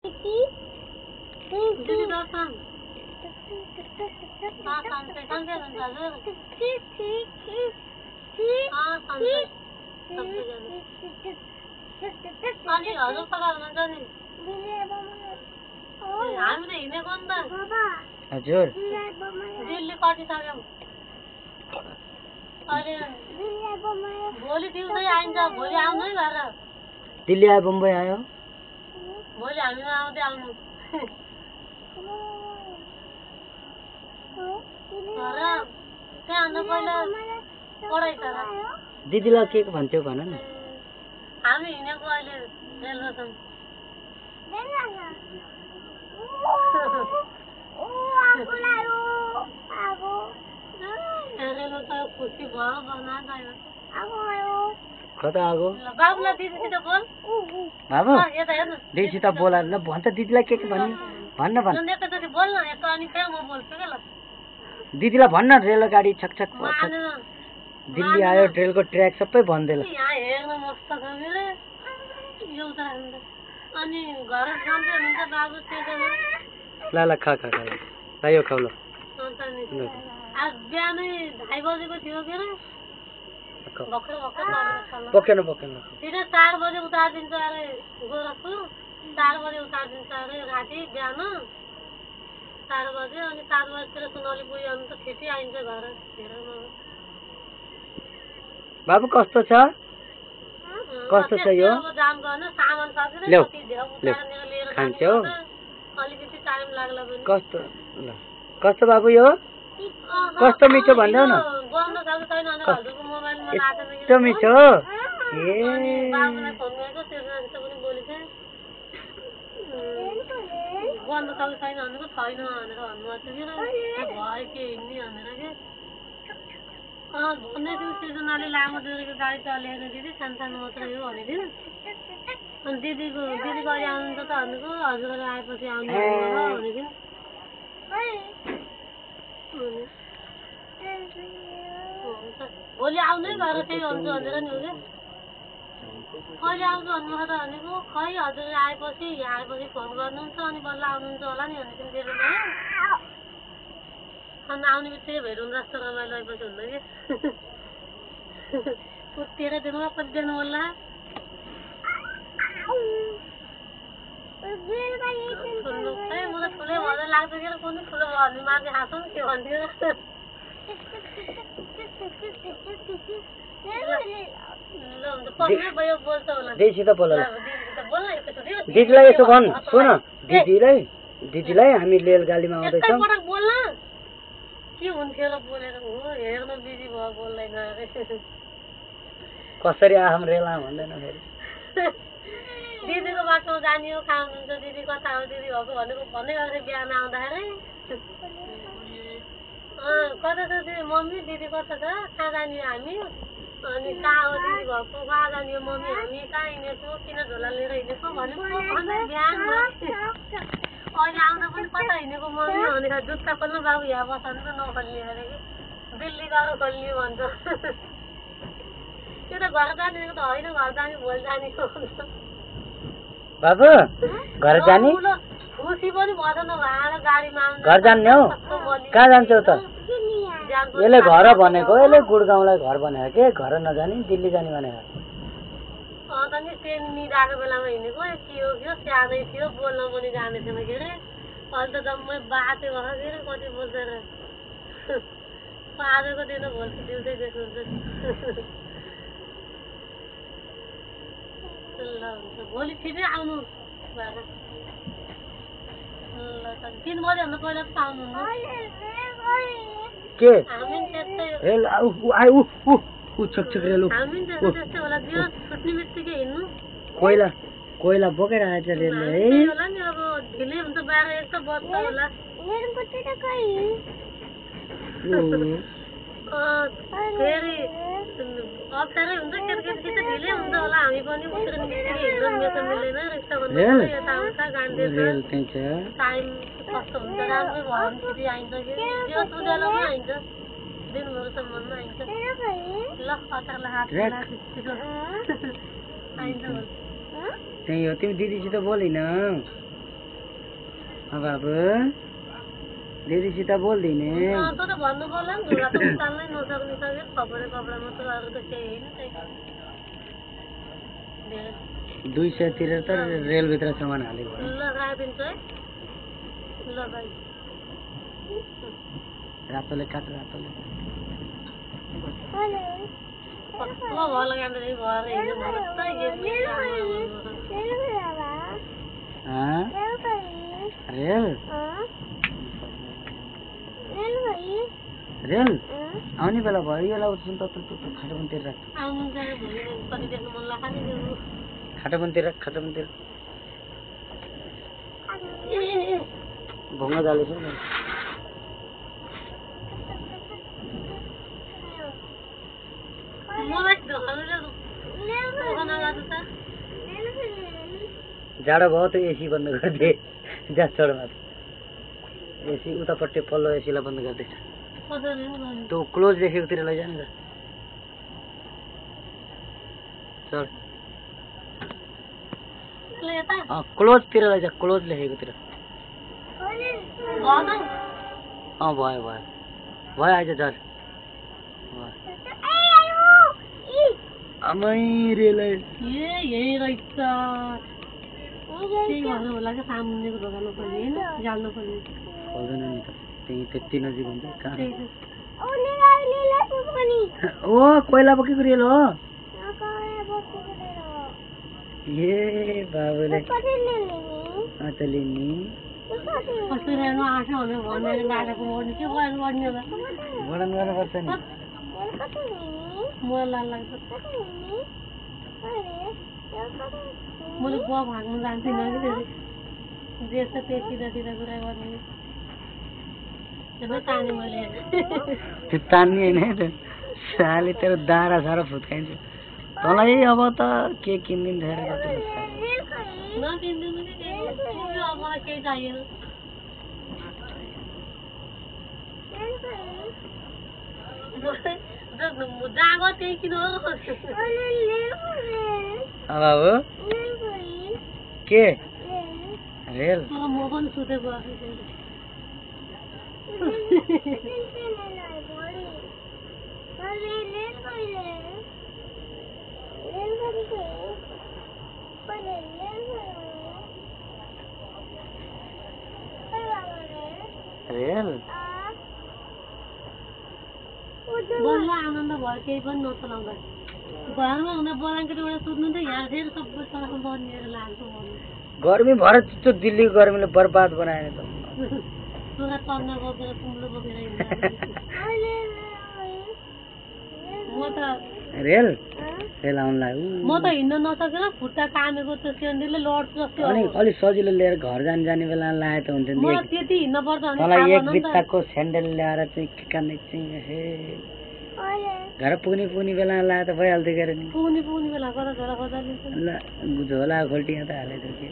दिदी दर्शन सन्चै सन्चै हुन्छ हजुर अनि हजुर कता हुनुहुन्छ नि हामी त हिँडेको नि त हजुर दिल्ली कटिसक्यौँ अहिले भोलि दिउँसै आइन्छ भोलि आउनु है घर दिल्ली आयो बम्बई आयो भोलि हामीमा आउँदै आउनु त्यहाँभन्दा पहिला पढाइ छ दिदीलाई के भन्थ्यो भन न हामी हिँडेको अहिले रेलवेसन खुसी भयो बना कता आगो बाबुलाई दिदीसित बोल बाबु यता हेर्नु दिदीसित बोला ल भन्छ दिदीलाई के भन्ने भन्न भन एकैचोटि बोल न यता अनि फेरि म बोल्छु क्या ल दिदीलाई भन्न रेलगाडी छकछक दिल्ली आयो ट्रेनको ट्र्याक सबै भन्देला यहाँ हेर्न मस्त छ मेरो एउटा अनि घर जान्छ हुन्छ बाबु त्यसमा ल खा खा खा ल यो खाऊ ल आज बिहानै 2:30 बजेको थियो के अरे पकेन पकेन सिधै 4 बजे उतारिदिन्छ अरे गोरखपुर 4 बजे उतारिदिन्छ अरे राति बिहान 4 बजे अनि 7 बजेतिर सुनौली पुग्यो अनि त छिटै आइन्छ घर हेर्नु बाबु कस्तो छ कस्तो छ यो जाम गर्न सामान सकेर कति देउ उतारेर लिएर खान्छौ अलिकति टाइम लाग्ला पनि कस्तो ल कस्तो बाबु यो कस्तो मिठो भन्देऊ न बोल्न सक्छ छैन अनि हजुरको मोबाइलमा राखेर कस्तो मिठो ए बाबुलाई फोन गरेको त्यसबाट पनि बोलेछ बोल्न सक्छ छैन भनेको छैन भनेर भन्नुभएको थियो भयो के हिँड्ने भनेर के भन्दै थियो सृजनाले लामो दुरीको गाडी चलेको दिदी सानो मात्रै हो भनेदिन अनि दिदीको अहिले आउनुहुन्छ त भनेको हजुरहरू आएपछि आउनु भनेदिन भोलि आउनै भएर त्यही हुन्छ भनेर नि हो क्या कहिले आउँछु भन्नुभयो त भनेको खै हजुर आएपछि यहाँ आएपछि फोन गर्नुहुन्छ अनि बल्ल आउनुहुन्छ होला नि भनेको दिदी अनि आउने बित्तिकै भेट हुनु जस्तो रमाइलो आएपछि हुन्न कि 13 दिनमा कति दिन होला मलाई ठुलै मजा लाग्छ कि कुनै ठुलो भयो भने मान्छे हाँसौँ के भन्थ्यो दिदीलाई यसो भन् सुन दिदीलाई हामी रेलगाडीमा आउँदैछौँ बोल्न के हुन्थ्यो र बोलेर हो हेर्न बिजी भयो बोल्दैन कसरी आम रेला भन्दैन फेरि दिदीको बाटोमा जाने हो कहाँ हुनुहुन्छ दिदी कता हो दिदी भएको भनेको भन्दै गर्दै बिहान आउँदाखेरि कता छ दिदी मम्मी दिदी कता छ कहाँ जाने हो हामी अनि कहाँ हो दिदी भएको कहाँ जाने हो मम्मी हामी कहाँ हिँडेको किन झोला लिएर हिँडेको भनेको बिहान अहिले आउँदा पनि कता हिँडेको मम्मी भनेर जुत्ता खोल्नु बाबु यहाँ बसाल्नु त नखोल्ने अरे कि दिल्ली गएर खोल्ने भन्छ त्यो त घर जाने त होइन घर जाने भोलि जाने बाबु घर जाने खुसी पनि भएछ न गाडीमा आउँदा घर जाने हो कहाँ जान्छौ त यसले घर भनेको यसले गुडगाउँलाई घर भनेको के घर नजाने दिल्ली जाने भनेको अन्त नि ट्रेन निदाएको बेलामा हिँडेको के हो के स्याहार्दै थियो बोल्न पनि जाने थिएन के अरे अहिले त जम्मै बाटे भयो के अरे कति बोल्छ र आजको दिन भोलि दिउँसै देख्नुहुन्छ ल हुन्छ भोलि छिटै आउनु भएर ल 3 बजेभन्दा पहिला त आउनुहुन्न के हामी त्यस्तै हामी त्यस्तै होला दिवस छुट्ने बित्तिकै हिँड्नु कोइला बोकेर आएछ रेलले है होला नि अब ढिलै हुन्छ 12-1 त बज्छ होला फेरि अप्ठ्यारै हुन्छ केटाकेटी त ढिलै हुन्छ होला हामी पनि उत्रने बित्तिकै हिँड्न मिल्दैन रिक्सा भन्नु यता आउँछ गान्देछ टाइम कस्तो हुन्छ राम्रो भयो भने छिटै आइन्छ कि दिवस उज्यालोमा आइन्छ दिनभरसम्ममा आइन्छ ल कतालाई हात आइन्छ त्यही हो तिमी दिदीसित बोलिन बाबु दिदीसित बोल्दिने त भन्नु पर्ला नि झोला त उचाल्नै नसक्ने सके खबरे कपडा मात्र अरू त केही होइन त्यही 200 तिरेर त रेलभित्र सामान हालेको ल राखिदिन्छु है ल भाइ रातोले काट रातोले कस्तो भयो लगाएर भएर हिँड्नु मस्त रेल रेल आउने बेला भयो यो लाउँछु त खाटोपनतिर राख आउनु जाने भोलि कति देख्नु मन लाग्यो खाटोपनतिर राख खाटोपनतिर भङ्गा जालेछ नि जाडो भयो त एसी बन्द गरिदिए जाडोमा एसी उतापट्टि पल्लो एसीलाई बन्द गरिदिएछ त्यो क्लोज देखेकोतिर लैजाने त चल क्लोजतिर लैजा क्लोज लेखेकोतिर भयो भयो भयो आइज झर आमै रेल यही रहेछ त्यही भन्नु होला कि सामुन्नेको दोकानमा पर्ने होइन जान्नु पर्ने खोल्दैन नि त त्यही त्यति नजिक हुन्छ कहाँ ओ कोइला बोकेको रेल हो ए बाबुले अचले नि कस्तो रेलमा आँट भनेर भनेर बाटाको मोड्ने के गर्नुपर्ने होला वर्णन गर्नुपर्छ नि मलाई लाग्छ मैले बुवा भाग्नु जान्थिनँ कि जे छ त्यही सिधा कुरा गर्ने जब ताने मैले त्यो तान्ने होइन त साले तेरो दारा सारा फुत्काइन्छ तँलाई अब त के किनिदिन्छ नकिनिदिनु कि अब मलाई केही चाहिएन जागो त्यही किन बाबु के रेल म पनि सुतेको रेल बल्ल आनन्द भयो केही पनि नचलाउँदा घरमा हुँदा ब्ल्याङ्केटबाट सुत्नु त यहाँ फेरि सबै चलाएको बनिएर लाग्छ गर्मी भएर त्यो दिल्लीको गर्मीले बर्बाद बनायो त पुरा तन्ना बोकेर कुम्लो बोकेर म त रेल रेल आउनु लाग्यो म त हिँड्न नसकेर खुट्टा कामेको त्यो सेन्डीले लड्छ जस्तो अनि अलि सजिलो लिएर घर जाने बेला लाए त हुन्छ नि मलाई त्यति हिँड्न पर्छ भने मलाई एक बित्ताको स्यान्डल ल्याएर चाहिँ काने चाहिँ हे घर पुग्ने बेला लाए त भइहाल्थ्यो के अरे नि पुग्ने बेला कता झोला खोज्दा ल झोला खोल्टी त हालेको के